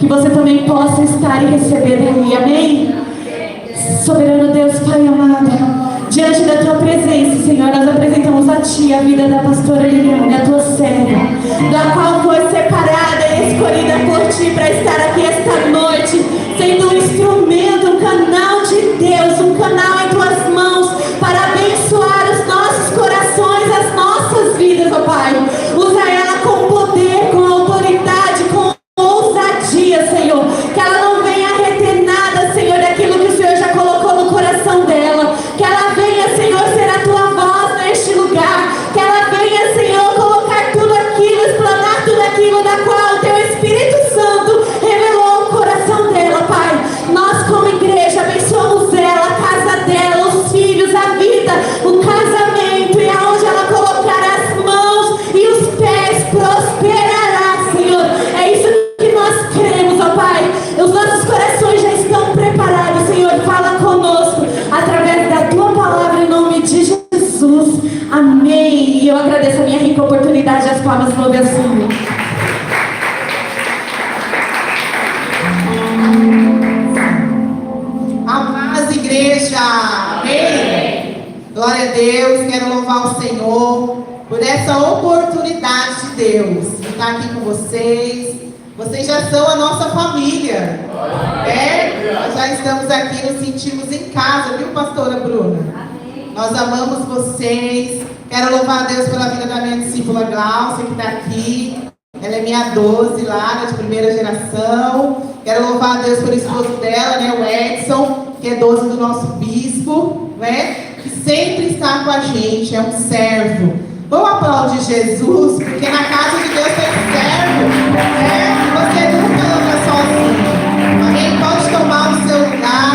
que você também possa estar e receber dele. Amém? Soberano Deus, Pai amado, diante da tua presença, Senhor, nós apresentamos a ti a vida da pastora Liliane, a tua serva, da qual foi separada e escolhida por ti para estar aqui esta noite, sendo um instrumento, um canal de Deus, um canal em tuas mãos para abençoar os nossos corações, as nossas vidas, ó Pai. Usa ela com poder, com autoridade, com ousadia, Senhor, que ela não venha reter nada, Senhor, daquilo que o Senhor já colocou no coração dela, que ela venha, Senhor, ser a tua voz neste lugar, que ela venha, Senhor, colocar tudo aquilo, explanar tudo aquilo da qual o teu Espírito Santo revelou o coração dela, Pai. Nós como igreja abençoamos ela, a casa dela, os filhos, a vida, o casamento, e aonde ela colocar as mãos e os pés prosperará, Senhor. É isso que nós queremos, ó Pai. Os nossos corações já estão preparados, Senhor. Fala conosco através da tua palavra em nome de Jesus. Amém. E eu agradeço a minha rica oportunidade. As palmas vão ao Senhor. A paz, igreja. Amém. Glória a Deus. Quero louvar o Senhor por essa oportunidade de Deus de estar aqui com vocês. Vocês já são a nossa família. Nós já estamos aqui, nos sentimos em casa, viu, pastora Bruna? Nós amamos vocês. Quero louvar a Deus pela vida da minha discípula Glaucia, que está aqui. Ela é minha 12 lá, de primeira geração. Quero louvar a Deus pelo esposo dela, né, o Edson, que é 12 do nosso bispo, né? Que sempre está com a gente, é um servo. Vamos aplaudir Jesus, porque na casa de Deus tem servo, né? Você nunca anda sozinho. Amém? Pode tomar o seu lugar.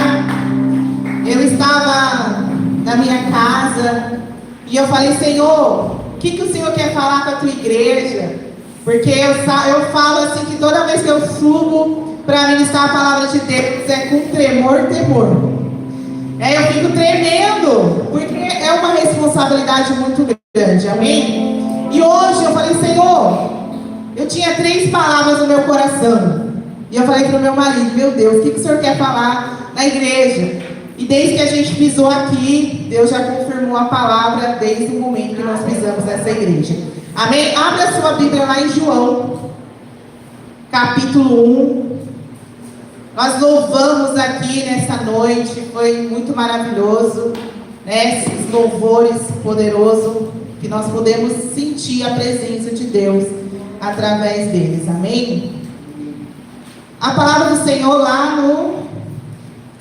Eu estava na minha casa e eu falei, Senhor, o que o Senhor quer falar com a tua igreja? Porque eu falo assim que toda vez que eu subo para ministrar a palavra de Deus é com tremor, temor. Eu fico tremendo, porque é uma responsabilidade muito grande, amém? E hoje eu falei, Senhor, eu tinha 3 palavras no meu coração. E eu falei para o meu marido, meu Deus, o que o Senhor quer falar na igreja? E desde que a gente pisou aqui, Deus já confirmou a palavra desde o momento que nós pisamos nessa igreja. Amém? Abra a sua Bíblia lá em João, capítulo 1. Nós louvamos aqui nessa noite, foi muito maravilhoso, né? Esses louvores poderosos, que nós podemos sentir a presença de Deus através deles, amém? A palavra do Senhor lá no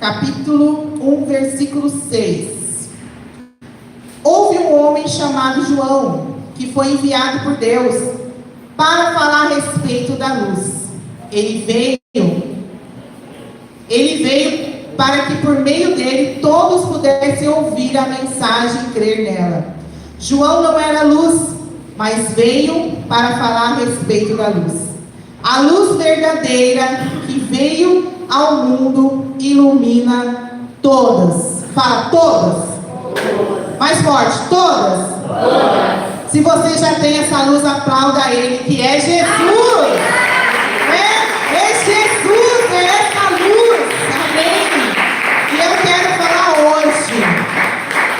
capítulo 1, versículo 6. Houve um homem chamado João, que foi enviado por Deus para falar a respeito da luz. Ele veio para que por meio dele todos pudessem ouvir a mensagem e crer nela. João não era luz, mas veio para falar a respeito da luz. A luz verdadeira que veio ao mundo ilumina todas. Fala, todas. Mais forte, todas. Se você já tem essa luz, aplauda ele, que é Jesus. É Jesus, é essa luz. Amém. E eu quero falar hoje,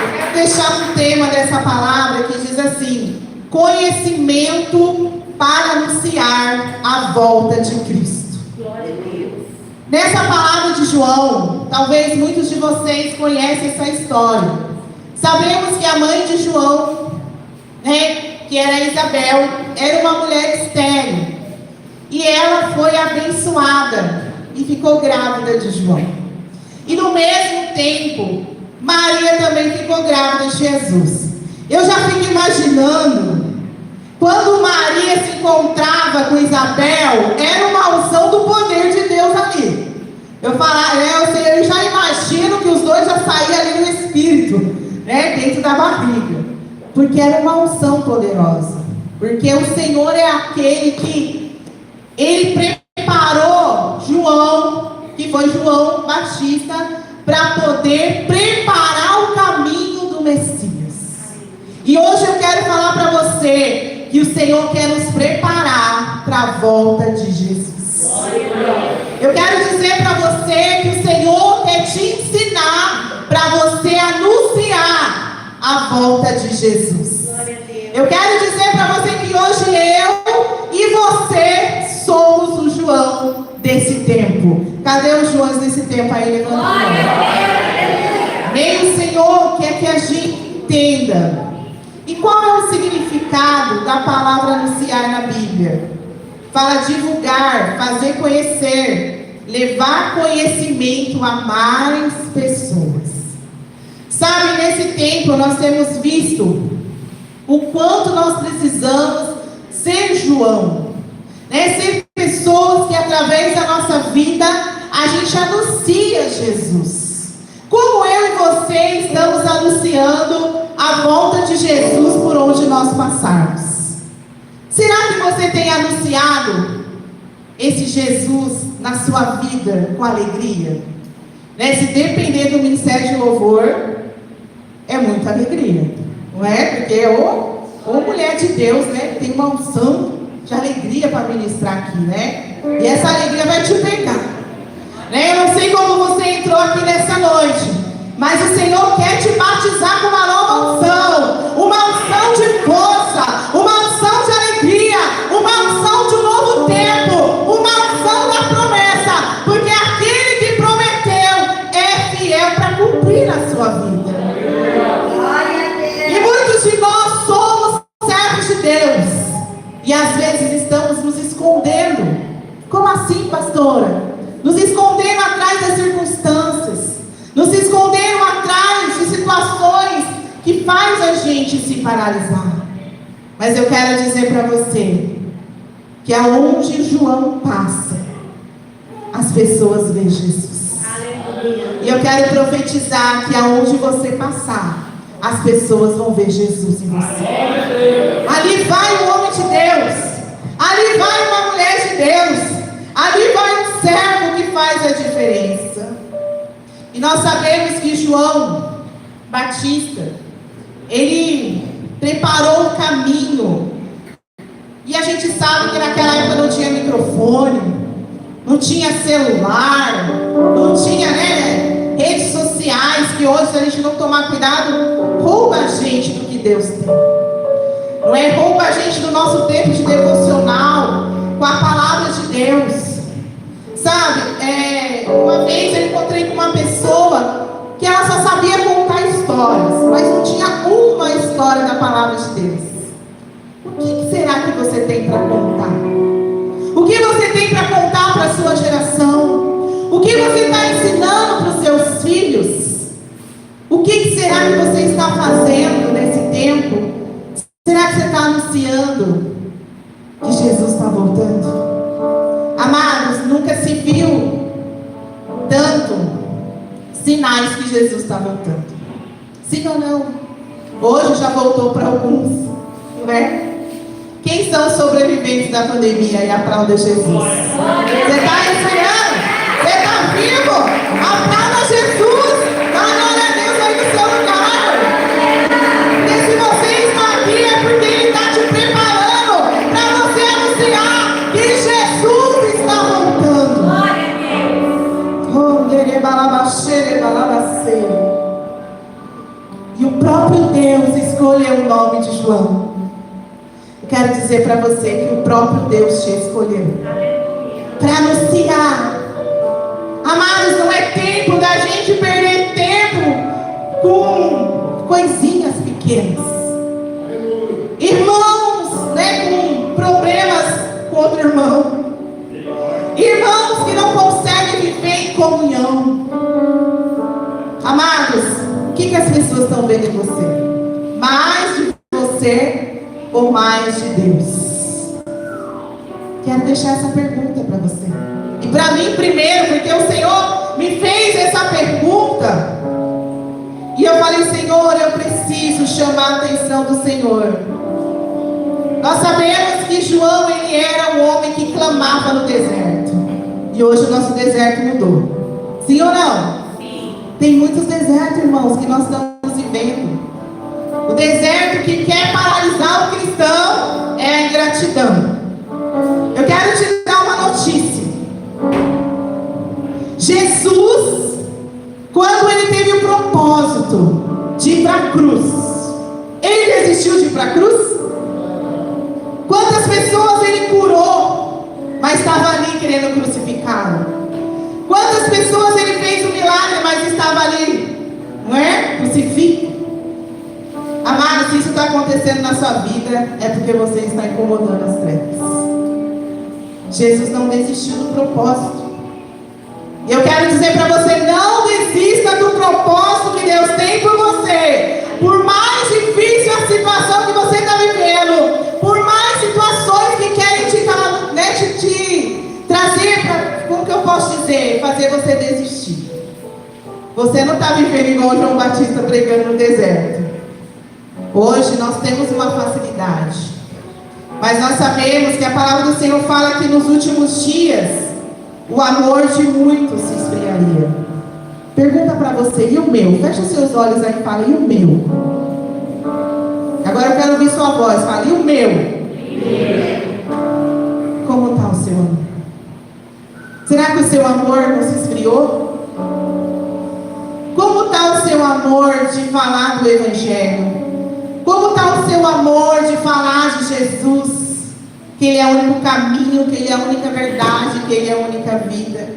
eu quero deixar um tema dessa palavra que diz assim: conhecimento para anunciar a volta de Cristo. Glória a Deus. Nessa palavra de João, talvez muitos de vocês conhecem essa história. Sabemos que a mãe de João, que era Isabel, era uma mulher estéril. E ela foi abençoada e ficou grávida de João. E no mesmo tempo, Maria também ficou grávida de Jesus. Eu já fico imaginando, quando Maria se encontrava com Isabel, era uma unção do poder de Deus ali. Eu já imagino que os dois já saíam ali no Espírito, dentro da barriga. Porque era uma unção poderosa. Porque o Senhor é aquele que Ele preparou João, que foi João Batista, para poder preparar o caminho do Messias. E hoje eu quero falar para você que o Senhor quer nos preparar para a volta de Jesus. Eu quero dizer para você que o Senhor quer te ensinar para você anunciar a volta de Jesus. Eu quero dizer para você que hoje eu e você somos o João desse tempo. Cadê os Joões desse tempo aí? Levanta a mão. Nem o Senhor quer que a gente entenda. E qual é o significado da palavra anunciar na Bíblia? Fala divulgar, fazer conhecer, levar conhecimento a mais pessoas. Sabe, nesse tempo nós temos visto o quanto nós precisamos ser João, né? Ser pessoas que através da nossa vida a gente anuncia Jesus. Como eu e você estamos anunciando a volta de Jesus por onde nós passarmos? Será que você tem anunciado esse Jesus na sua vida com alegria? Né? Se depender do ministério de louvor, é muita alegria, não é? Porque ou mulher de Deus, né? Tem uma unção de alegria para ministrar aqui, né? E essa alegria vai te pegar, né? Eu não sei como você entrou aqui nessa noite, mas o Senhor quer te batizar com uma nova unção de força, uma unção de alegria, uma unção de um novo tempo, uma unção da promessa, porque aquele que prometeu é fiel para cumprir a sua vida. E muitos de nós somos servos de Deus e às vezes estamos nos escondendo. Como assim, pastora? Nos escondendo atrás das circunstâncias, nos escondendo atrás de situações que faz a gente se paralisar. Mas eu quero dizer para você que aonde João passa, as pessoas veem Jesus. Aleluia. E eu quero profetizar que aonde você passar, as pessoas vão ver Jesus em você. Ali vai um homem de Deus, ali vai uma mulher de Deus, ali vai um servo que faz a diferença. E nós sabemos que João Batista, ele preparou o caminho. E a gente sabe que naquela época não tinha microfone, não tinha celular, não tinha, né, redes sociais, que hoje, se a gente não tomar cuidado, rouba a gente do que Deus tem. Não é? Rouba a gente do nosso tempo de devocional com a palavra de Deus. Sabe, uma vez eu encontrei com uma pessoa que ela só sabia contar histórias, mas não tinha uma história da palavra de Deus. O que será que você tem para contar? O que você tem para contar para a sua geração? O que você está ensinando para os seus filhos? O que será que você está fazendo nesse tempo? Será que você está anunciando que Jesus está voltando? Amados, nunca se viu tanto sinais que Jesus está voltando. Sim ou não? Hoje já voltou para alguns, não é? Quem são os sobreviventes da pandemia e aplauda Jesus? Você está respirando? Você está vivo? Aplauda Jesus! Dá glória a Deus aí no seu lugar. Porque se você está aqui é porque Ele está te preparando para você anunciar que Jesus está voltando. E o próprio Deus escolheu o nome de João. Quero dizer para você que o próprio Deus te escolheu para anunciar. Amados, não é tempo da gente perder tempo com coisinhas pequenas. Irmãos, né, com problemas com outro irmão. Irmãos que não conseguem viver em comunhão. Amados, o que as pessoas estão vendo em você? Mais de você ou mais de Deus? Quero deixar essa pergunta para você. E para mim primeiro, porque o Senhor me fez essa pergunta. E eu falei, Senhor, eu preciso chamar a atenção do Senhor. Nós sabemos que João, ele era um homem que clamava no deserto. E hoje o nosso deserto mudou. Sim ou não? Sim. Tem muitos desertos, irmãos, que nós estamos vivendo. O deserto que quer paralisar o cristão é a ingratidão. Eu quero te dar uma notícia. Jesus, quando ele teve o propósito de ir para a cruz, ele desistiu de ir para a cruz? Quantas pessoas ele curou, mas estava ali querendo crucificá-lo? Quantas pessoas ele fez um milagre, mas estava ali, não é? Crucifique. Amado, se isso está acontecendo na sua vida, é porque você está incomodando as trevas. Jesus não desistiu do propósito. E eu quero dizer para você, não desista do propósito que Deus tem por você. Por mais difícil a situação que você está vivendo, por mais situações que querem te trazer para, como que eu posso dizer, fazer você desistir. Você não está vivendo igual João Batista pregando no deserto. Hoje nós temos uma facilidade, mas nós sabemos que a palavra do Senhor fala que nos últimos dias o amor de muitos se esfriaria. Pergunta para você, e o meu? Fecha os seus olhos aí e fala, e o meu? Agora eu quero ouvir sua voz, fala, e o meu? Como está o seu amor? Será que o seu amor não se esfriou? Como está o seu amor de falar do Evangelho? Como está o seu amor de falar de Jesus? Que Ele é o único caminho, que Ele é a única verdade, que Ele é a única vida.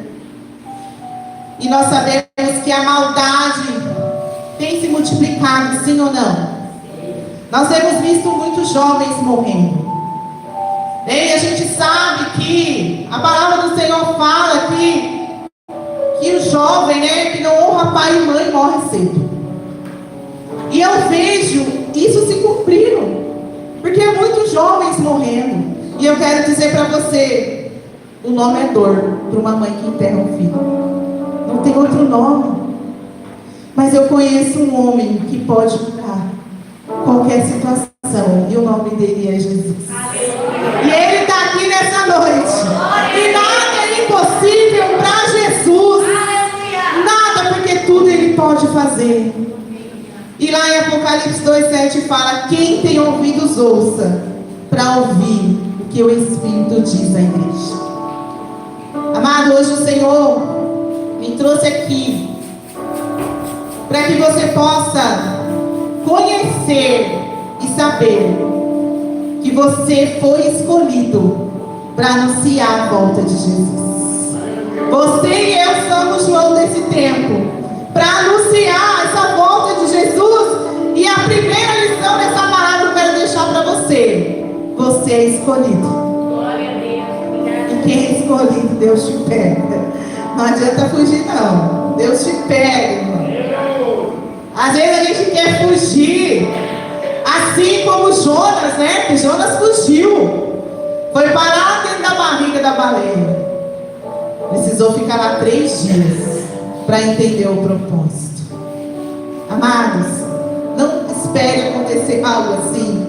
E nós sabemos que a maldade tem se multiplicado, sim ou não? Nós temos visto muitos jovens morrendo. E a gente sabe que a palavra do Senhor fala que o jovem, que não honra pai e mãe, morre cedo. E eu vejo isso se cumprindo, porque há muitos jovens morrendo. E eu quero dizer para você, o nome é dor para uma mãe que enterra um filho. Não tem outro nome. Mas eu conheço um homem que pode mudar qualquer situação, e o nome dele é Jesus. E ele está aqui nessa noite. E nada é impossível para Jesus. Nada, porque tudo ele pode fazer. E lá em Apocalipse 2,7 fala: quem tem ouvidos ouça, para ouvir o que o Espírito diz à igreja. Amado, hoje o Senhor me trouxe aqui para que você possa conhecer e saber que você foi escolhido para anunciar a volta de Jesus. Você e eu somos João desse tempo, para anunciar essa volta de Jesus. E a primeira lição dessa palavra eu quero deixar para você: você é escolhido. Glória a Deus. E quem é escolhido, Deus te pega. Não adianta fugir não, Deus te pega, irmão. Às vezes a gente quer fugir, assim como Jonas, que Jonas fugiu, foi parar dentro da barriga da baleia, precisou ficar lá 3 dias para entender o propósito. Amados, não espere acontecer algo assim.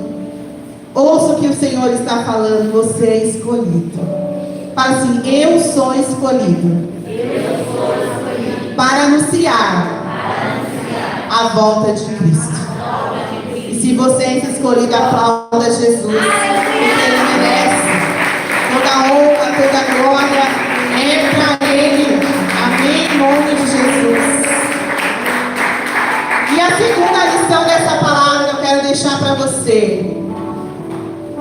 Ouça o que o Senhor está falando. Você é escolhido. Fala assim: eu sou escolhido para anunciar a volta de Cristo. E se você é escolhido, aplauda Jesus, porque Ele merece toda honra, toda glória é para Ele. Amém, em nome de Jesus. E a segunda lição dessa palavra eu quero deixar para você: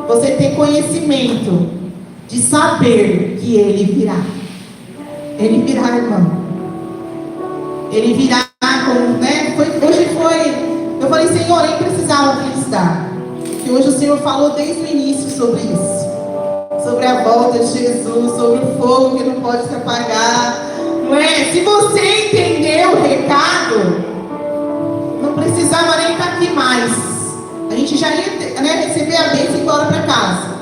você ter conhecimento de saber que Ele virá. Ele virá, irmão. Ele virá como, hoje foi, eu falei: Senhor, nem precisava acreditar, que hoje o Senhor falou desde o início sobre isso, sobre a volta de Jesus, sobre o fogo que não pode se apagar. Não é? Se você entender o recado, não precisava nem estar aqui mais. A gente já ia receber a bênção e ir embora para casa.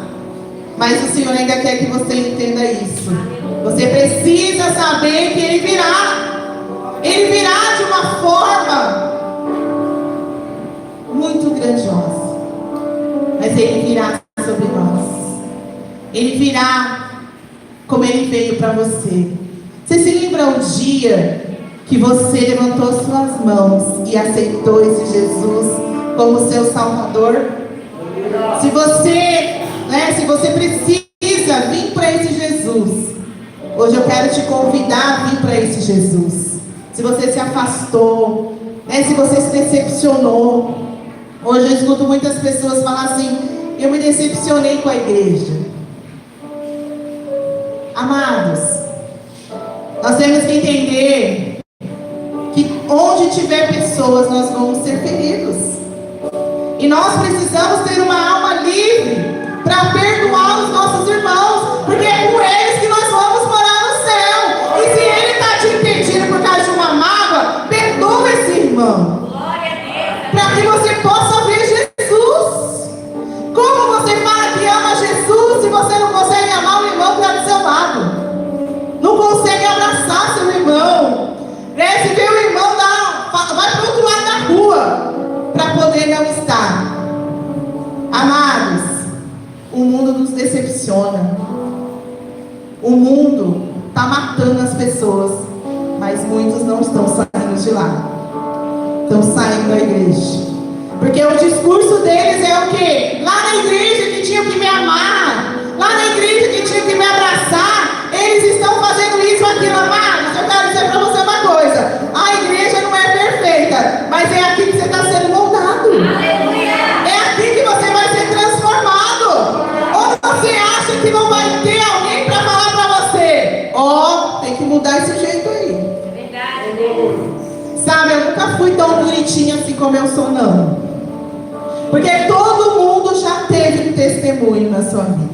Mas o Senhor ainda quer que você entenda isso. Você precisa saber que Ele virá. Ele virá de uma forma muito grandiosa. Mas Ele virá sobre nós. Ele virá como Ele veio para você. Você se lembra um dia que você levantou suas mãos e aceitou esse Jesus como seu Salvador? Se você precisa vir para esse Jesus, Hoje eu quero te convidar a vir para esse Jesus. Se você se afastou, né? Se você se decepcionou. Hoje eu escuto muitas pessoas falar assim: eu me decepcionei com a igreja. Amados, nós temos que entender que onde tiver pessoas, nós vamos ser feridos. E nós precisamos ter uma alma livre para perdoar os nossos irmãos, porque é com eles que nós vamos morar no céu. E se ele está te impedindo por causa de uma mágoa, perdoa esse irmão, para que você possa ver Jesus. Como você fala que ama Jesus se você não consegue amar o irmão que está do seu lado? Não consegue abraçar seu irmão, né? Se vê o irmão, vai para o outro lado da rua para poder não estar. Amados, o mundo nos decepciona. O mundo está matando as pessoas, mas muitos não estão saindo de lá. Estão saindo da igreja. Porque o discurso deles é o quê? Lá na igreja que tinha que me amar, lá na igreja que tinha que me abraçar, eles estão fazendo isso, aquilo. Amados, eu quero dizer para você uma coisa: a igreja não é perfeita, mas é aqui que você está sendo moldado. É aqui que você vai ser transformado. Ou você acha que não vai ter alguém para falar para você: ó, tem que mudar esse jeito aí. É verdade. Sabe, eu nunca fui tão bonitinha assim como eu sou, não. Porque todo mundo já teve um testemunho na sua vida.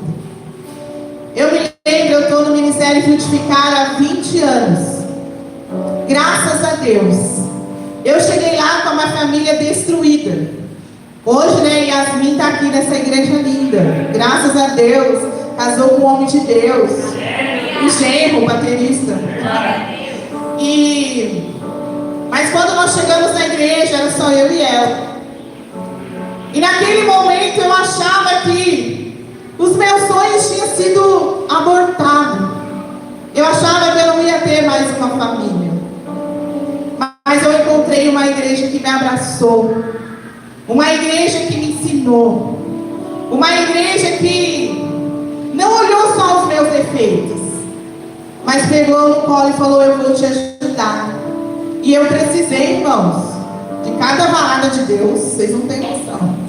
Eu me lembro, eu estou no Ministério Frutificar há 20 anos. Graças a Deus. Eu cheguei lá com uma família destruída. Hoje, né, Yasmin está aqui nessa igreja linda. Graças a Deus. Casou com um homem de Deus. Um genro, baterista. Mas quando nós chegamos na igreja, era só eu e ela. E naquele momento eu achava que os meus sonhos tinham sido abortados. Eu achava que eu não ia ter mais uma família. Mas eu encontrei uma igreja que me abraçou. Uma igreja que me ensinou. Uma igreja que não olhou só os meus defeitos, mas pegou no colo e falou: eu vou te ajudar. E eu precisei, irmãos, de cada varada de Deus. Vocês não têm noção.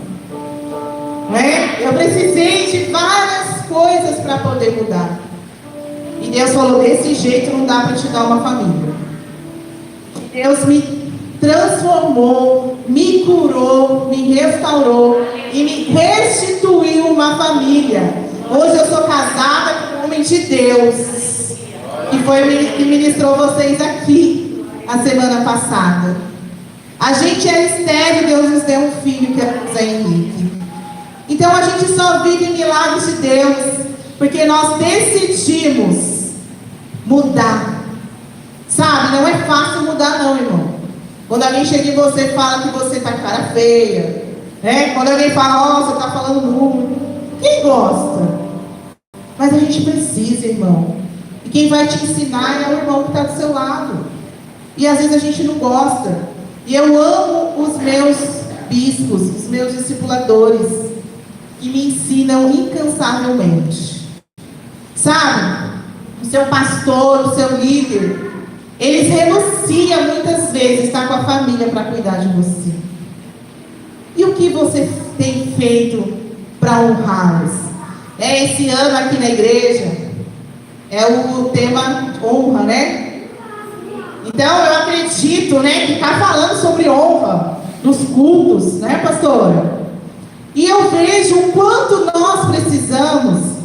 Eu precisei de várias coisas para poder mudar. E Deus falou: desse jeito não dá para te dar uma família. Deus me transformou, me curou, me restaurou e me restituiu uma família. Hoje eu sou casada com um homem de Deus, que foi que ministrou vocês aqui a semana passada. A gente é estéril, Deus nos deu um filho que é José Henrique. Então a gente só vive milagres de Deus porque nós decidimos mudar. Sabe, não é fácil mudar não, irmão. Quando alguém chega em você e fala que você está com cara feia, né? Quando alguém fala: ó, você está falando muito, quem gosta? Mas a gente precisa, irmão. E quem vai te ensinar é o irmão que está do seu lado. E às vezes a gente não gosta. E eu amo os meus bispos, os meus discipuladores, que me ensinam incansavelmente. Sabe? O seu pastor, o seu líder, eles renunciam muitas vezes a estar com a família para cuidar de você. E o que você tem feito para honrá-los? Esse ano aqui na igreja é o tema honra, né? Então eu acredito, né, que está falando sobre honra nos cultos, né, pastora? E eu vejo o quanto nós precisamos.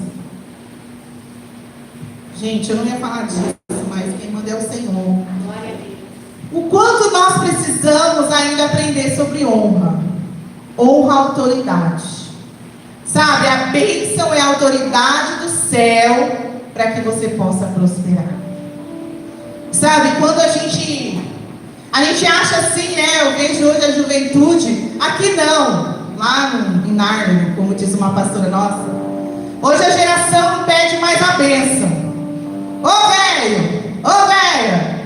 Gente, eu não ia falar disso, mas quem manda é o Senhor. O quanto nós precisamos ainda aprender sobre honra. Honra, autoridade. Sabe, a bênção é a autoridade do céu para que você possa prosperar. Sabe, quando a gente acha assim, né? Eu vejo hoje a juventude, aqui não, lá em Nárnia, como diz uma pastora nossa. Hoje a geração não pede mais a bênção. Ô velho, ô velha.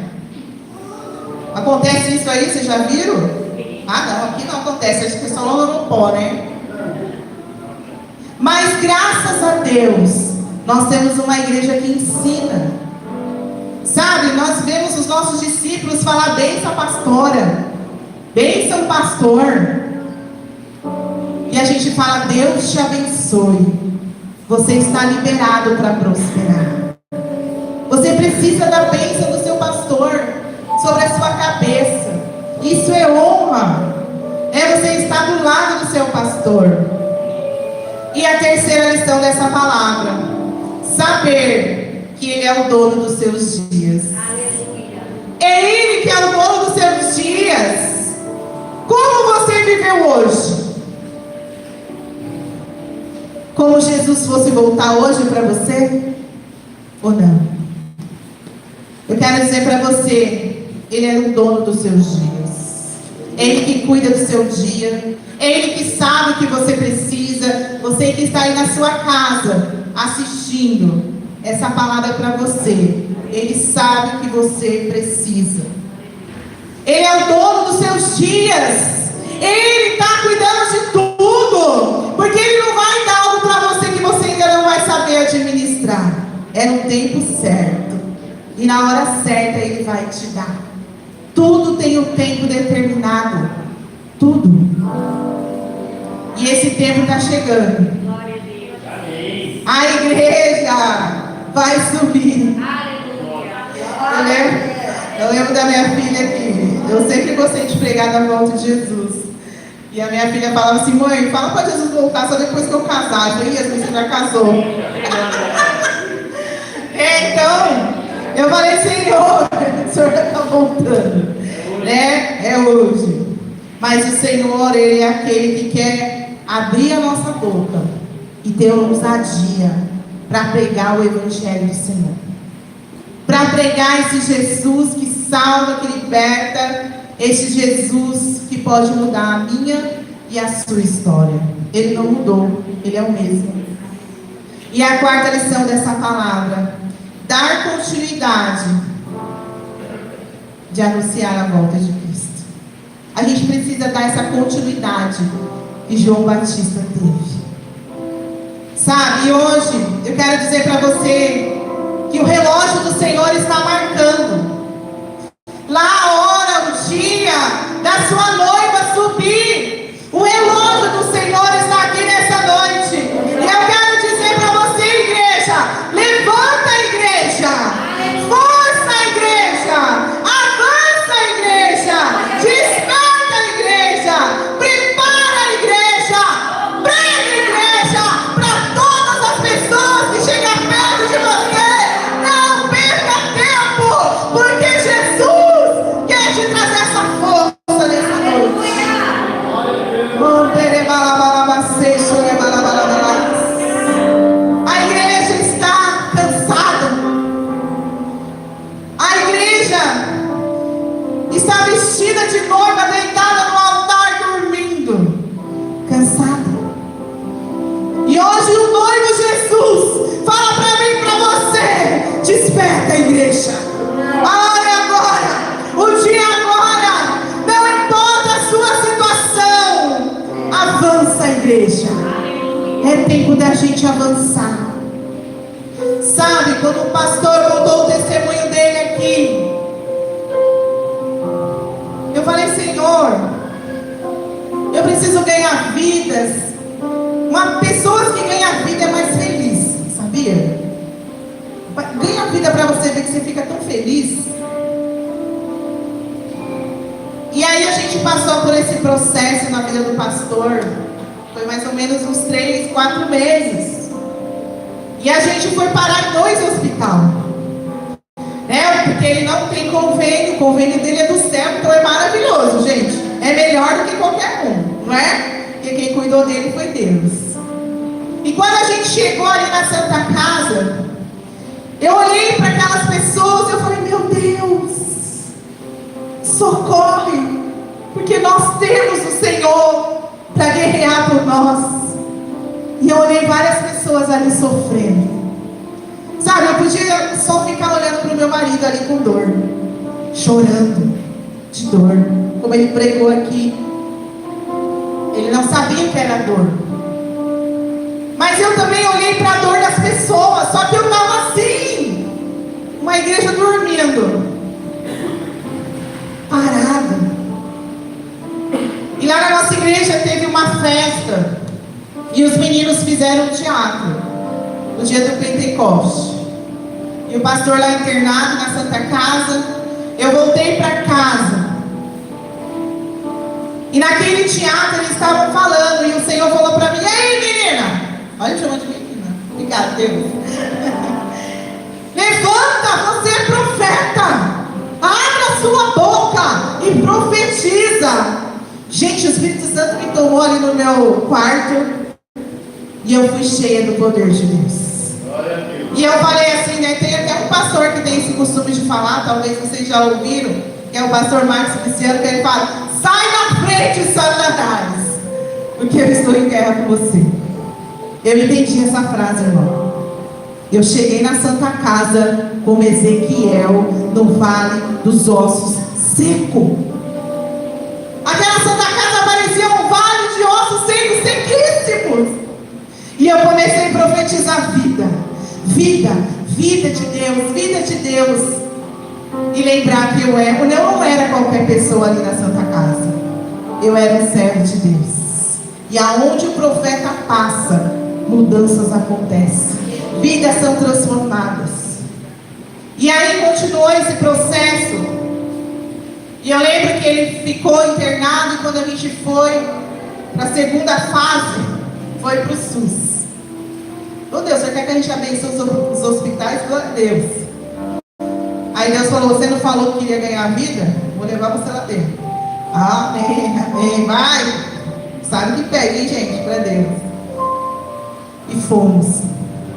Acontece isso aí, vocês já viram? Ah não, aqui não acontece, acho que o pessoal não pode, né? Mas graças a Deus, nós temos uma igreja que ensina. Sabe, nós vemos os nossos discípulos falar: bênção pastora, bênção pastor. E a gente fala: Deus te abençoe. Você está liberado para prosperar. Você precisa da bênção do seu pastor sobre a sua cabeça. Isso é honra. É você estar do lado do seu pastor. E a terceira lição dessa palavra: saber que Ele é o dono dos seus dias. É Ele que é o dono dos seus dias. Como você viveu hoje? Como Jesus fosse voltar hoje para você? Ou não? Eu quero dizer para você: Ele é o dono dos seus dias. É Ele que cuida do seu dia. É Ele que sabe o que você precisa. Você que está aí na sua casa assistindo, essa palavra é para você. Ele sabe o que você precisa. Ele é o dono dos seus dias. Ele está cuidando de tudo. Porque Ele não vai dar algo para você que você ainda não vai saber administrar. É no tempo certo. E na hora certa Ele vai te dar. Tudo tem um tempo determinado. Tudo. E esse tempo está chegando. A igreja vai subir. Eu lembro da minha filha aqui. Eu sempre gostei de pregar na volta de Jesus. E a minha filha falava assim: mãe, fala para Jesus voltar só depois que eu casar. Eu falei: Jesus, você já casou. Então, eu falei: Senhor, o Senhor já está voltando, né? É hoje. Mas o Senhor, Ele é aquele que quer abrir a nossa boca e ter ousadia para pregar o Evangelho do Senhor, para pregar esse Jesus que salva, que liberta, esse Jesus que pode mudar a minha e a sua história. Ele não mudou, Ele é o mesmo. E a quarta lição dessa palavra: dar continuidade de anunciar a volta de Cristo. A gente precisa dar essa continuidade que João Batista teve. Sabe, e hoje eu quero dizer para você que o relógio do Senhor está marcando. Lá a hora, o dia da sua noiva subir. O relógio do Senhor está aqui nessa noite. E eu quero dizer para você, igreja: levanta, igreja. Força, igreja. Avança, igreja. Desperta, igreja. Prepara, igreja. Prega, igreja, para todas as pessoas que chegam perto de você. Não perca tempo, porque Jesus quer te trazer essa força nessa noite. A igreja está cansada. A igreja está vestida de noiva, deitada no altar, dormindo, cansada. E hoje o noivo Jesus fala para mim e para você: desperta, igreja. A hora é agora, o dia é agora. Não importa a sua situação, avança, igreja. É tempo da gente avançar. Sabe, quando o pastor contou o testemunho dele aqui, eu falei: Senhor, eu preciso ganhar vidas. Pessoas que ganham vida é mais feliz, sabia? Ganha vida para você ver que você fica tão feliz. E aí a gente passou por esse processo na vida do pastor. Foi mais ou menos uns 3, 4 meses. E a gente foi parar em 2 hospitais, né? Porque ele não tem convênio. O convênio dele é do céu, então é maravilhoso, gente. É melhor do que qualquer um, não é? Porque quem cuidou dele foi Deus. E quando a gente chegou ali na Santa Casa, eu olhei para aquelas pessoas e eu falei: meu Deus, socorre, porque nós temos o Senhor para guerrear por nós. E eu olhei várias pessoas ali sofrendo. Sabe, eu podia só ficar olhando para o meu marido ali com dor, chorando de dor, como ele pregou aqui. Ele não sabia o que era dor. Mas eu também olhei para a dor das pessoas, só que eu estava assim, Uma igreja dormindo, parada. E lá na nossa igreja teve uma festa. E os meninos fizeram teatro no dia do Pentecoste. E o pastor lá internado na Santa Casa. Eu voltei para casa. E naquele teatro eles estavam falando. E o Senhor falou para mim: ei, menina! Olha, me chamando de menina. Obrigada, Deus. Levanta, você é profeta. Abra sua boca e profetiza. Gente, o Espírito Santo me tomou ali no meu quarto. E eu fui cheia do poder de Deus. E eu falei assim, né? Tem até um pastor que tem esse costume de falar, talvez vocês já ouviram, que é o pastor Marcos Cristiano, que ele fala: sai na frente, Satanás, porque eu estou em guerra com você. Eu entendi essa frase, irmão. Eu cheguei na Santa Casa como Ezequiel no Vale dos Ossos Seco. Aquela Santa Casa parecia um vale de ossos secos, sequíssimos. E eu comecei a profetizar vida, vida, vida de Deus, vida de Deus. E lembrar que eu não era qualquer pessoa ali na Santa Casa. Eu era um servo de Deus. E aonde o profeta passa, mudanças acontecem. Vidas são transformadas. E aí continuou esse processo. E eu lembro que ele ficou internado. E quando a gente foi para a segunda fase, foi para o SUS. Oh Deus, você quer que a gente abençoe os hospitais? Glória a Deus. Aí Deus falou: você não falou que queria ganhar a vida? Vou levar você lá dentro. Amém, amém, vai. Sabe que pega, hein, gente? Para Deus. E fomos.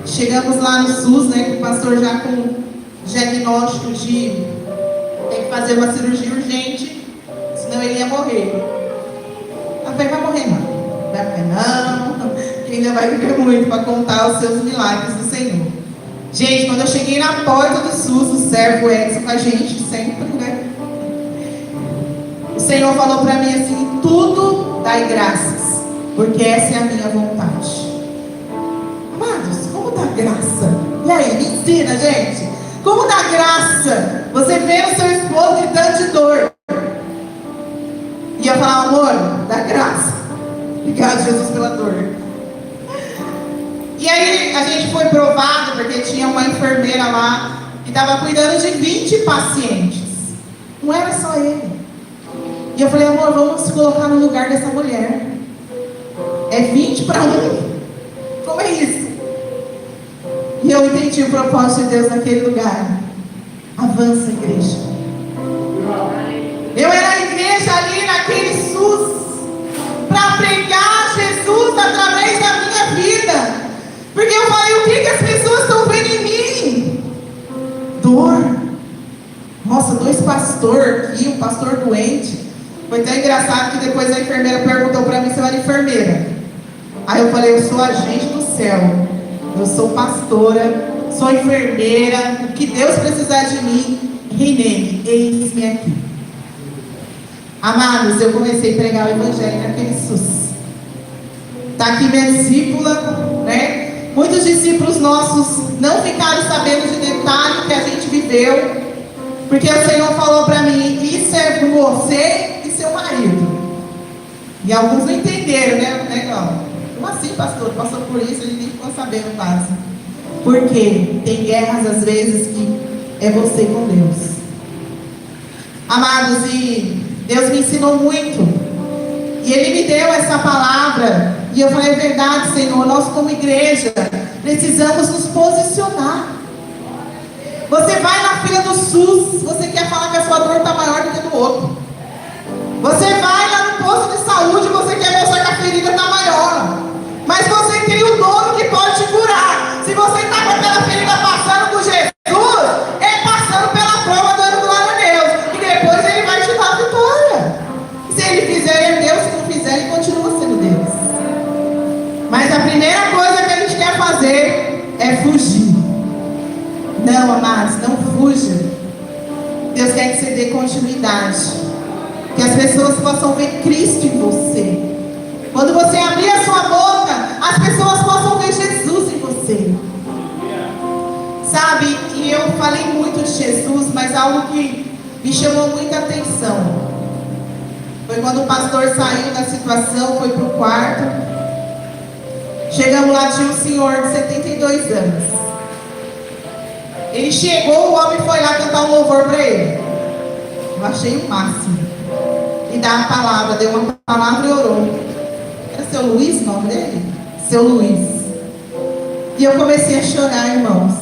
Chegamos lá no SUS, né? Com o pastor já com diagnóstico de ter que fazer uma cirurgia urgente, senão ele ia morrer. A fé vai morrer, não. Vai morrer, não. Que ainda vai viver muito para contar os seus milagres do Senhor. Gente, quando eu cheguei na porta do SUS, o servo Edson com a gente sempre, né? O Senhor falou para mim assim: tudo dai graças, porque essa é a minha vontade. Amados, como dá graça? E aí, me ensina, gente. Como dá graça você vê o seu esposo gritando de dor? E eu falava: amor, dá graça. Obrigado, Jesus, pela dor. E aí a gente foi provado, porque tinha uma enfermeira lá que estava cuidando de 20 pacientes. Não era só ele. E eu falei: amor, vamos se colocar no lugar dessa mulher. É 20 para 1. Como é isso? E eu entendi o propósito de Deus naquele lugar. Avança, igreja. Eu era a igreja ali naquele SUS para pregar Jesus através da minha vida. Porque eu falei: o que as pessoas estão vendo em mim? Dor. Nossa, 2 pastores aqui, um pastor doente. Foi tão engraçado que depois a enfermeira perguntou para mim se eu era enfermeira. Aí eu falei: eu sou agente do céu. Eu sou pastora, sou enfermeira. O que Deus precisar de mim, Renene, eis-me aqui. Amados, eu comecei a pregar o evangelho naquele SUS. Está aqui minha discípula, né? Muitos discípulos nossos não ficaram sabendo de detalhe que a gente viveu, porque o Senhor falou para mim: isso é você e seu marido. E alguns não entenderam, né? Como assim, pastor? Passou por isso, a gente nem ficou sabendo quase. Porque tem guerras às vezes que é você com Deus. Amados, e Deus me ensinou muito. E Ele me deu essa palavra. E eu falei: é verdade, Senhor, nós como igreja precisamos nos posicionar. Você vai na fila do SUS, você quer falar que a sua dor está maior do que a do outro. Você vai lá no posto de saúde, você quer mostrar que a ferida está maior. Mas você tem o dono que pode te curar. Se você está com aquela ferida passando por Jesus, é passando pela prova, dando glória a Deus. E depois Ele vai te dar a vitória. Se Ele fizer, é Deus. Se não fizer, Ele continua sendo Deus. Mas a primeira coisa que a gente quer fazer é fugir. Não, amados, não fuja. Deus quer que você dê continuidade. Que as pessoas possam ver Cristo em você. Quando você abrir a sua boca, as pessoas possam ver Jesus em você. Sabe, e eu falei muito Jesus, mas algo que me chamou muita atenção foi quando o pastor saiu da situação, foi para o quarto. Chegamos lá, tinha um senhor de 72 anos. Ele chegou, o homem foi lá cantar um louvor para ele. Eu achei o máximo. E dá a palavra, deu uma palavra e orou. Era seu Luiz o nome dele? Seu Luiz. E eu comecei a chorar, irmãos.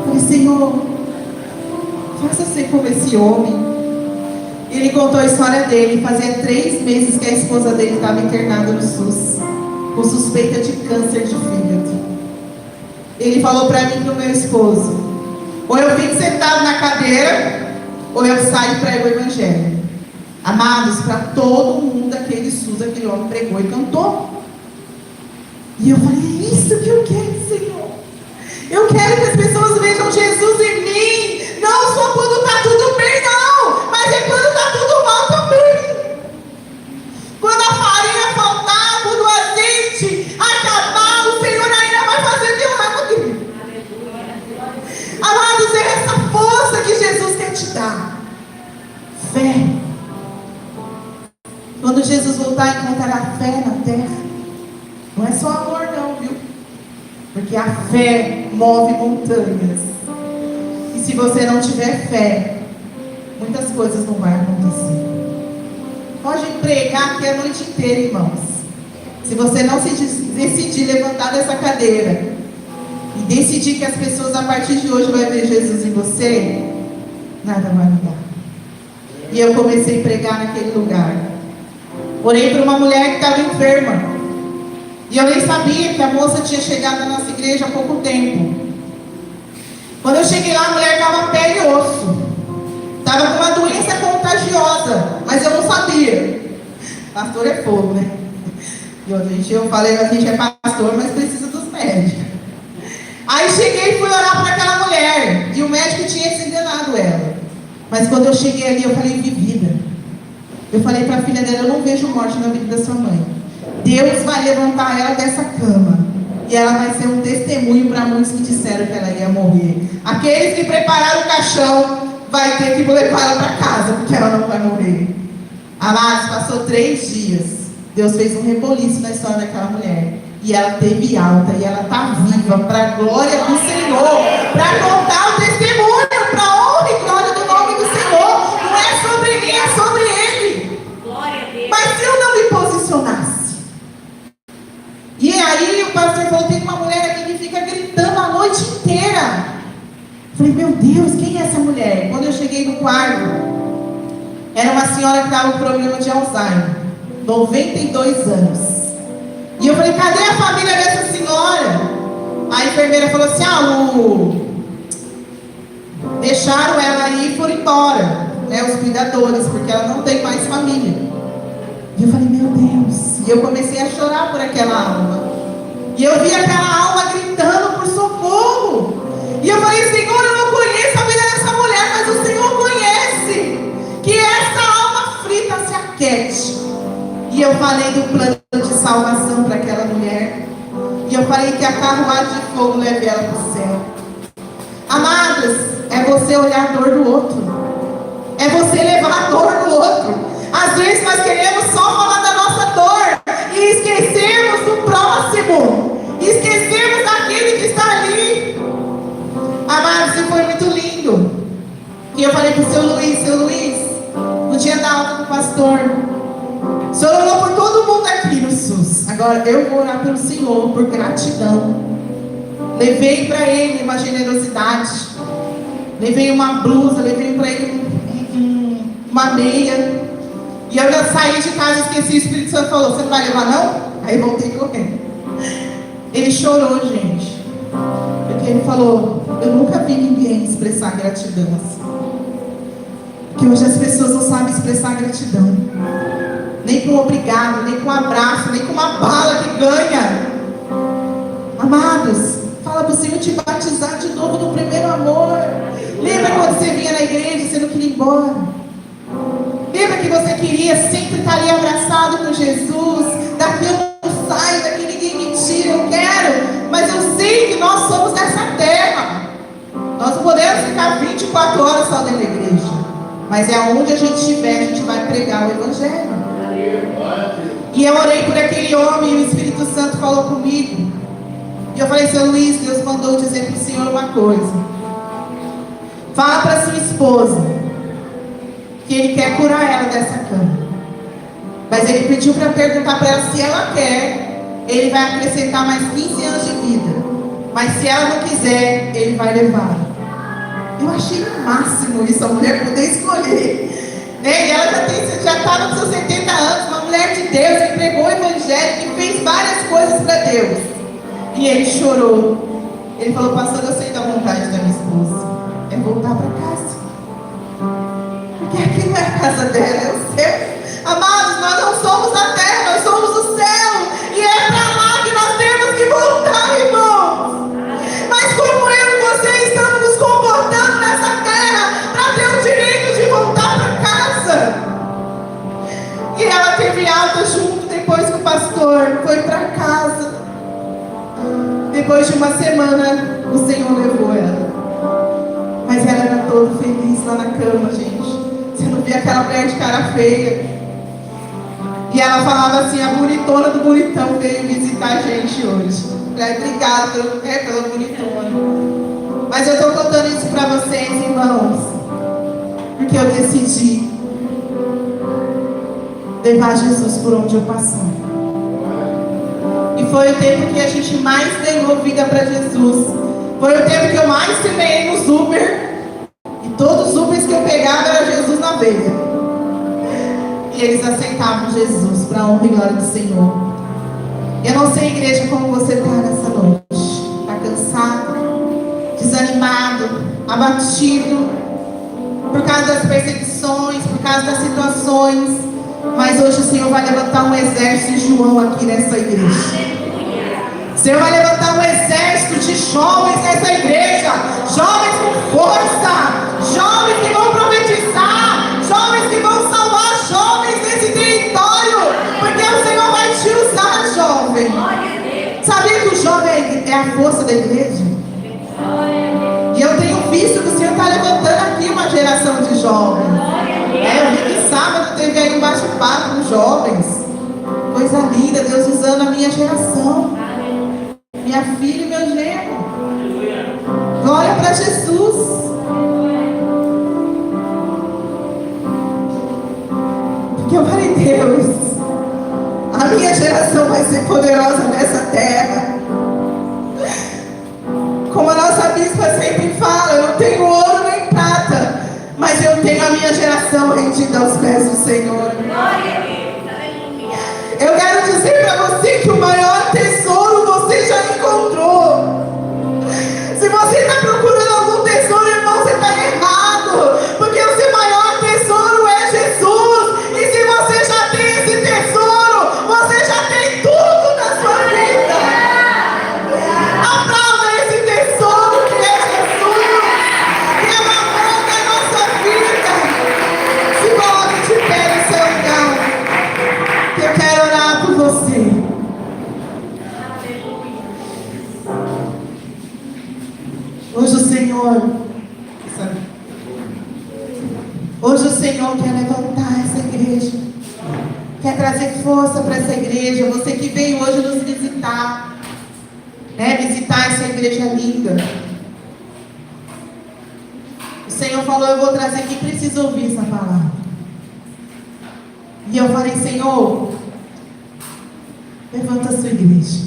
Falei, Senhor, faça ser como esse homem. Ele contou a história dele. Fazia 3 meses que a esposa dele estava internada no SUS, com suspeita de câncer de fígado. Ele falou para mim e para o meu esposo: ou eu fico sentado na cadeira, ou eu saio e prego o evangelho. Amados, para todo mundo aquele SUS, aquele homem pregou e cantou. E eu falei, é isso que eu quero, Senhor. Eu quero que as pessoas vejam Jesus em mim. Não só quando está tudo bem, não, mas é quando está tudo mal também. Quando a farinha faltar, quando o azeite acabar, o Senhor ainda vai fazer milagre. Amados, é essa força que Jesus quer te dar. Fé. Quando Jesus voltar, encontrará fé na terra. Não é só amor não, viu? Porque a fé move montanhas. E se você não tiver fé, muitas coisas não vão acontecer. Pode pregar aqui a noite inteira, irmãos. Se você não se decidir levantar dessa cadeira e decidir que as pessoas a partir de hoje vão ver Jesus em você, nada vai mudar. E eu comecei a pregar naquele lugar. Orei para uma mulher que estava enferma. E eu nem sabia que a moça tinha chegado na nossa igreja há pouco tempo. Quando eu cheguei lá, a mulher estava pele e osso. Estava com uma doença contagiosa, mas eu não sabia. Pastor é fogo, né? Eu falei, a gente é pastor, mas precisa dos médicos. Aí cheguei e fui orar para aquela mulher. E o médico tinha desenganado ela. Mas quando eu cheguei ali, eu falei, vivida. Eu falei para a filha dela, eu não vejo morte na vida da sua mãe. Deus vai levantar ela dessa cama. E ela vai ser um testemunho para muitos que disseram que ela ia morrer. Aqueles que prepararam o caixão, vai ter que levar ela para casa, porque ela não vai morrer. Amados, passou 3 dias. Deus fez um reboliço na história daquela mulher. E ela teve alta, e ela está viva, para a glória do Senhor. Para contar o testemunho, para a honra e glória do nome do Senhor. Não é sobre mim, é sobre Ele. Glória a Deus. Mas se eu não me posicionasse? E aí o pastor falou, tem uma mulher aqui que fica gritando a noite inteira. Falei, meu Deus, quem é essa mulher? Quando eu cheguei no quarto, era uma senhora que estava com problema de Alzheimer, 92 anos. E eu falei, cadê a família dessa senhora? A enfermeira falou assim, deixaram ela aí e foram embora, né, os cuidadores, porque ela não tem mais família. E eu falei, meu Deus. E eu comecei a chorar por aquela alma. E eu vi aquela alma gritando por socorro. E eu falei, Senhor, eu não conheço a vida dessa mulher, mas o Senhor conhece. Que essa alma frita se aquete. E eu falei do plano de salvação para aquela mulher. E eu falei que a carruagem de fogo leve ela para o céu. Amados, é você olhar a dor do outro. É você levar a dor do outro. Às vezes nós queremos só falar da nossa dor e esquecemos do próximo. Esquecemos daquele que está ali. Amados, e foi muito lindo. E eu falei para o seu Luiz, no dia da aula do pastor, o senhor orou por todo mundo aqui no SUS. Agora eu vou orar pelo Senhor, por gratidão. Levei para ele uma generosidade. Levei uma blusa, levei para ele uma meia. E eu já saí de casa e esqueci. O Espírito Santo falou, você não vai levar não? Aí voltei correndo. Ele chorou, gente. Porque ele falou, eu nunca vi ninguém expressar gratidão assim. Porque hoje as pessoas não sabem expressar gratidão. Nem com obrigado, nem com um abraço, nem com uma bala que ganha. Amados, fala para o Senhor te batizar de novo no primeiro amor. Lembra quando você vinha na igreja e você não queria ir embora? Lembra que você queria sempre estar ali abraçado com Jesus? Daqui eu não saio, daqui ninguém me tira, eu quero. Mas eu sei que nós somos dessa terra. Nós não queremos ficar 24 horas só dentro da igreja. Mas é onde a gente estiver, a gente vai pregar o Evangelho. E eu orei por aquele homem e o Espírito Santo falou comigo. E eu falei, seu Luiz, Deus mandou dizer para o senhor uma coisa. Fala para sua esposa que ele quer curar ela dessa cama. Mas ele pediu para perguntar para ela se ela quer. Ele vai acrescentar mais 15 anos de vida. Mas se ela não quiser, ele vai levar. Eu achei o máximo isso, a mulher poder escolher. Né? E ela já está nos seus 70 anos, uma mulher de Deus, que pregou o Evangelho, que fez várias coisas para Deus. E ele chorou. Ele falou, pastor, eu sei da vontade da minha esposa. É voltar para casa. Porque aqui não é a casa dela, é o céu. Amados, nós não somos a terra, nós somos o céu. E é para lá que nós temos que voltar, irmãos. Mas como eu e você estamos nos comportando nessa terra para ter o direito de voltar para casa? E ela teve alta junto depois que o pastor foi para casa. Depois de uma semana, o Senhor levou ela. Mas ela era toda feliz lá na cama, gente. Você não via aquela mulher de cara feia. E ela falava assim, a bonitona do bonitão veio visitar a gente hoje. Obrigada pela bonitona. Mas eu estou contando isso para vocês, irmãos, porque eu decidi levar Jesus por onde eu passei. E foi o tempo que a gente mais ganhou vida para Jesus. Foi o tempo que eu mais semeei nos Uber. E todos os Ubers que eu pegava era Jesus na veia. E eles aceitavam Jesus para a honra e glória do Senhor. Eu não sei, igreja, como você está nessa noite. Está cansado, desanimado, abatido, por causa das perseguições, por causa das situações. Mas hoje o Senhor vai levantar um exército de João aqui nessa igreja. O Senhor vai levantar um exército de jovens nessa igreja. Jovens com força, jovens que vão profetizar, jovens que vão salvar jovens nesse território, porque o Senhor vai te usar, jovem. Sabia que o jovem é a força da igreja? E eu tenho visto que o Senhor está levantando aqui uma geração de jovens. Eu vi que sábado teve aí um bate-papo com jovens. Coisa linda, Deus usando a minha geração, minha filha e meu genro. Glória para Jesus. Porque eu falei, Deus, a minha geração vai ser poderosa nessa terra. Como a nossa bispa sempre fala, eu não tenho ouro nem prata, mas eu tenho a minha geração rendida aos pés do Senhor. Eu quero dizer para você que o maior tesouro você já encontrou. Se você está procurando algum tesouro, irmão, você está errado. Porque o seu maior tesouro é Jesus. E se você já tem esse tesouro, você já tem tudo na sua vida. Aplauda esse tesouro que é Jesus, que é o amor da nossa vida. Se coloque de pé no seu lugar, que eu quero orar por você. Hoje o Senhor quer levantar essa igreja, quer trazer força para essa igreja. Você que veio hoje nos visitar, né? Visitar essa igreja linda. O Senhor falou, eu vou trazer quem precisa ouvir essa palavra. E eu falei, Senhor, levanta a sua igreja,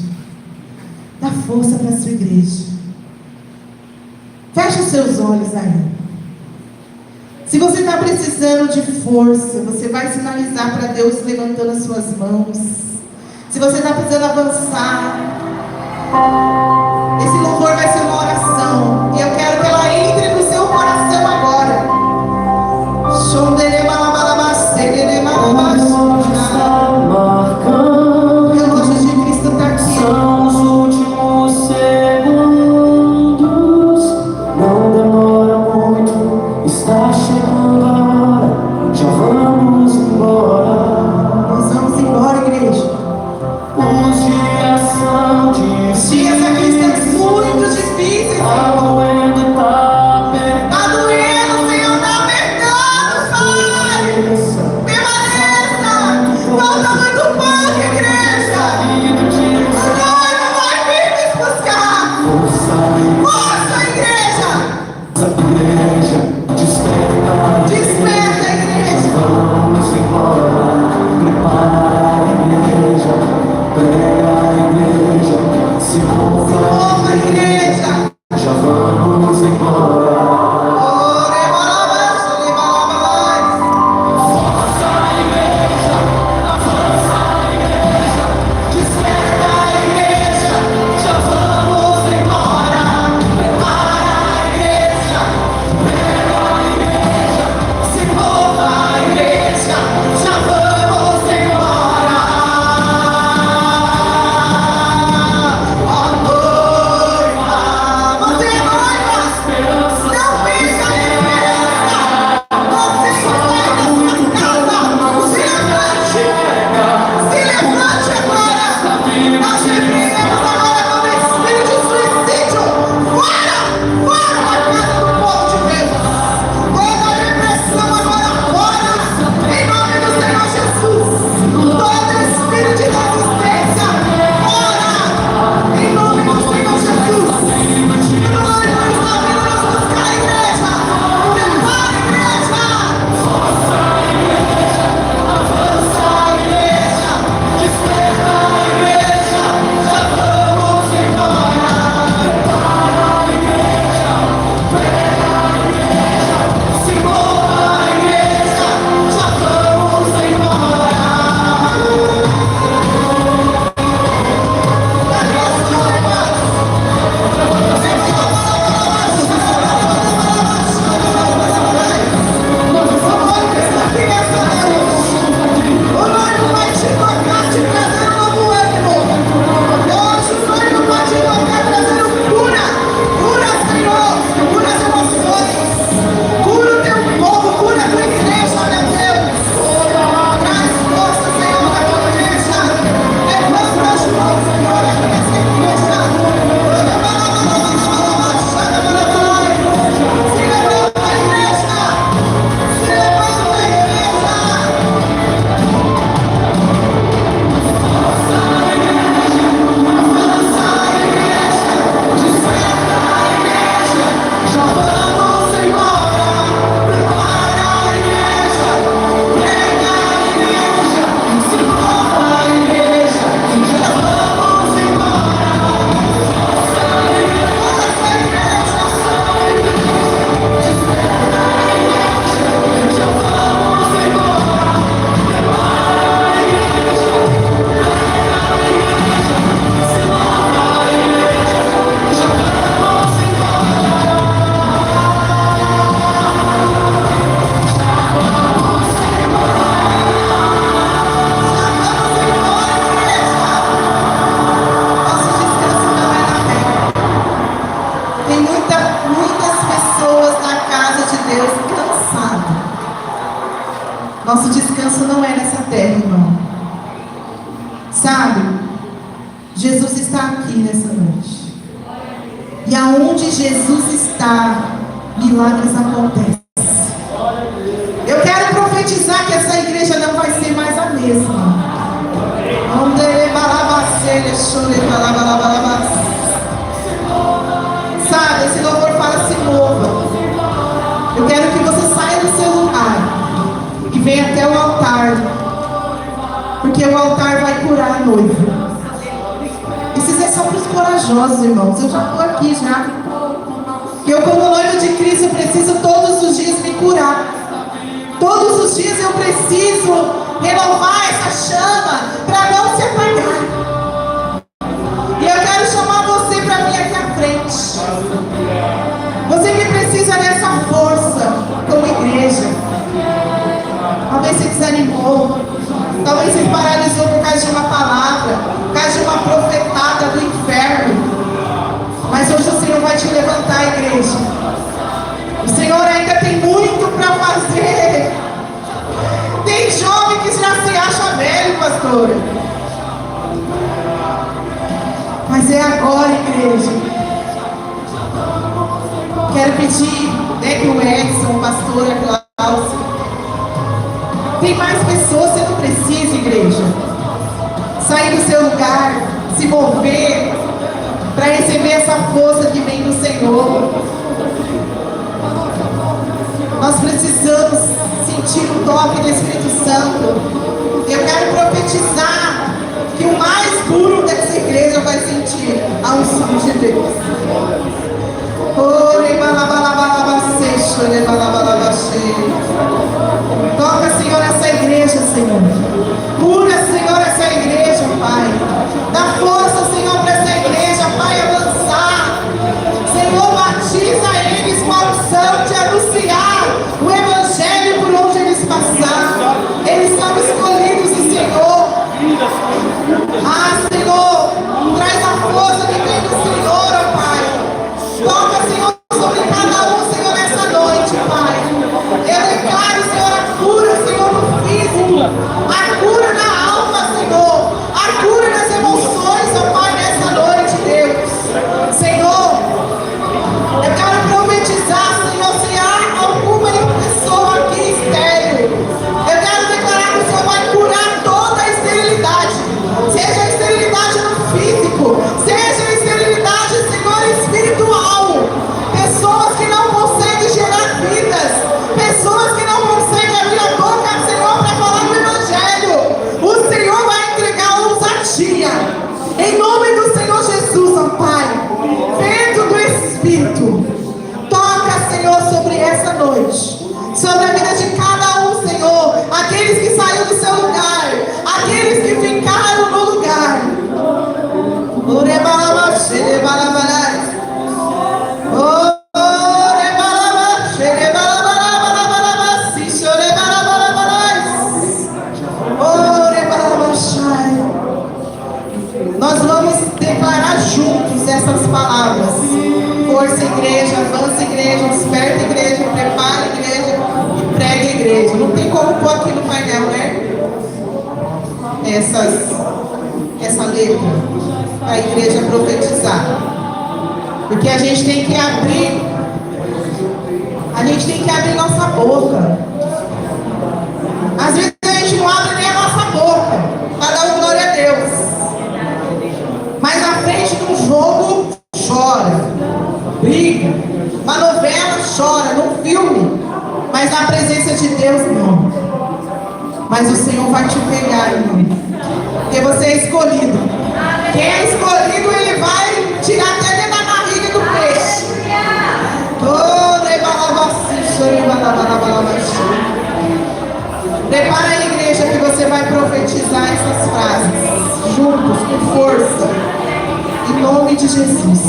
dá força para a sua igreja. Feche os seus olhos aí. Se você está precisando de força, você vai sinalizar para Deus levantando as suas mãos. Se você está precisando avançar, esse louvor vai ser uma oração. E eu quero que ela entre no seu coração agora. O relógio de Cristo está aqui. São os últimos segundos. Não demora muito. Está chegando a hora. Já vamos embora. Nós vamos embora, igreja. Os dias são Os dias aqui estão muito difíceis. Nosso descanso não é nessa terra, irmão. Sabe? Jesus está aqui nessa noite. E aonde Jesus está, milagres acontecem. Eu quero profetizar que essa igreja não vai ser mais a mesma. Sabe, esse louvor fala: se mova. Eu quero que você saia do seu lugar e venha até o altar, porque o altar vai curar a noiva. Isso é só para os corajosos, irmãos. Eu já estou aqui já. Eu, como noiva de Cristo, eu preciso todos os dias me curar. Todos os dias eu preciso renovar essa chama para não se apagar. E eu quero chamar você para vir aqui à frente. Você que precisa dessa força como igreja. Talvez se desanimou, talvez se paralisou por causa de uma palavra, por causa de uma profetada do inferno. Mas hoje o Senhor vai te levantar, igreja. O Senhor ainda tem muito para fazer. Tem jovem que já se acha velho, pastora. Mas é agora, igreja. Quero pedir, né, que o Edson, o pastor, a Cláudia. Tem mais pessoas, você não precisa, igreja, sair do seu lugar, se mover, para receber essa força que vem do Senhor. Nós precisamos sentir o toque do Espírito Santo. Eu quero profetizar que o mais puro dessa igreja vai sentir a unção de Deus. Toca, Senhor, essa igreja, Senhor. Cura, Senhor, essa igreja, Pai. Dá força, Senhor, para essa igreja, Pai, avançar. Senhor, batiza eles com a unção de anunciar o Evangelho por onde eles passaram. Eles são escolhidos do Senhor. Ah, Senhor, traz a força que vem do Senhor, ó Pai. Toca, Senhor, sobre cada um, Senhor, nessa noite, Pai. Eu declaro, Senhor, a cura, Senhor, no físico, a cura na alma, Senhor, a cura nas emoções, ó Pai, nessa noite, Deus. Senhor, eu quero profetizar, Senhor, se há alguma pessoa aqui estéril, eu quero declarar que o Senhor vai curar toda a esterilidade, seja a esterilidade no físico, seja a esterilidade, Senhor, espiritual. Pessoas que não conseguem gerar vidas, pessoas que não conseguem abrir a boca, Senhor, para falar do Evangelho. O Senhor vai entregar ousadia. Em nome do Senhor Jesus, ó Pai, vento do Espírito, toca, Senhor, sobre essa noite, sobre a vida de cada um, Senhor, aqueles que saíram do seu lugar, aqueles que ficaram no lugar. Nós vamos declarar juntos essas palavras. Força, igreja, avança, igreja, desperta, igreja, prepara, igreja e prega, igreja. Não tem como pôr aqui no painel, né? Essa letra para a igreja profetizar. Porque a gente tem que abrir nossa boca. Às vezes a gente não abre nem a nossa boca para dar glória a Deus. Mas na frente de um jogo chora, briga, uma novela chora, num filme. Mas na presença de Deus não. Mas o Senhor vai te pegar, irmão. Porque você é escolhido. Quem é escolhido, Ele vai tirar até dentro da barriga do peixe. Prepara a igreja que você vai profetizar essas frases. Juntos, com força. Em nome de Jesus.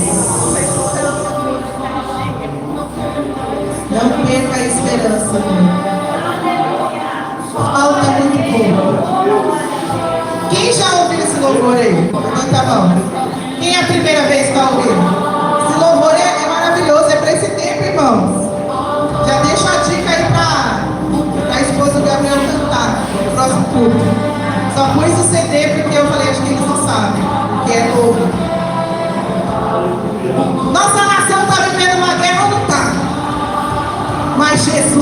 Não perca a esperança, irmão. Falta muito pouco. Quem já ouviu esse louvor aí? Levanta a mão. Quem é a primeira vez que está ouvindo? Esse louvor é maravilhoso, é para esse tempo, irmãos. Já deixa a dica aí para a esposa do Gabriel cantar.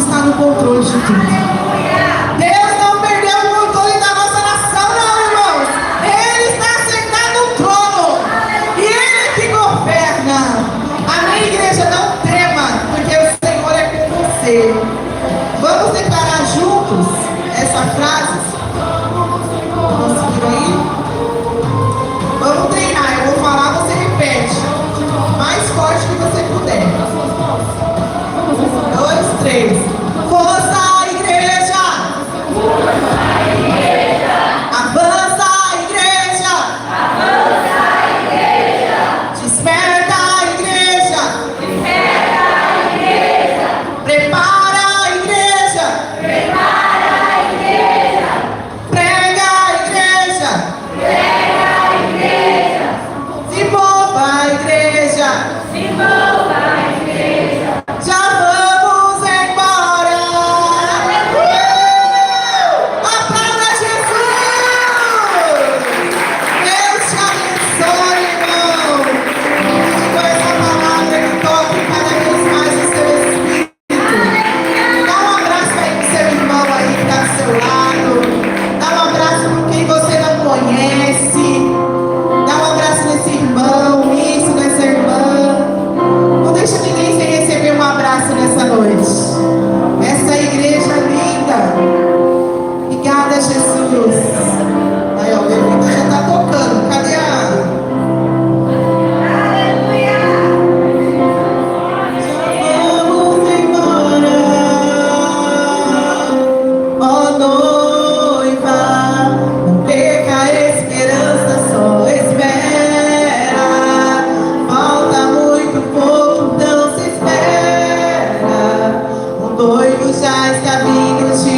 está no controle de tudo. Deus não perdeu o controle da nossa nação, não, irmãos. Ele está sentado no trono. E Ele que governa. Amém, igreja? Não tema, porque o Senhor é com você. Vamos declarar juntos essa frase? Conseguiram aí? Vamos treinar. Eu vou falar, você repete. Mais forte que você puder. 2, 3. Força, igreja! Avança, igreja! Desperta, igreja! Prepara, igreja! Prega, igreja! Se mova, igreja! Já vamos embora! Aplauda Jesus! Deus te abençoe, irmão! Com essa palavra que toque cada vez mais o seu espírito. Dá um abraço aí pro seu irmão aí que está do seu lado. Dá um abraço com quem você não conhece. Dá um abraço nesse irmão, isso, nessa irmã. Não deixa ninguém sem receber um abraço nessa noite. Essa igreja linda. Obrigada, Jesus. Aí, ó, o Levita já está tocando. Cadê a Ana? Vamos embora, ó noiva, não perca a esperança, só espera. Falta muito pouco, então se espera. O noivo já está vindo te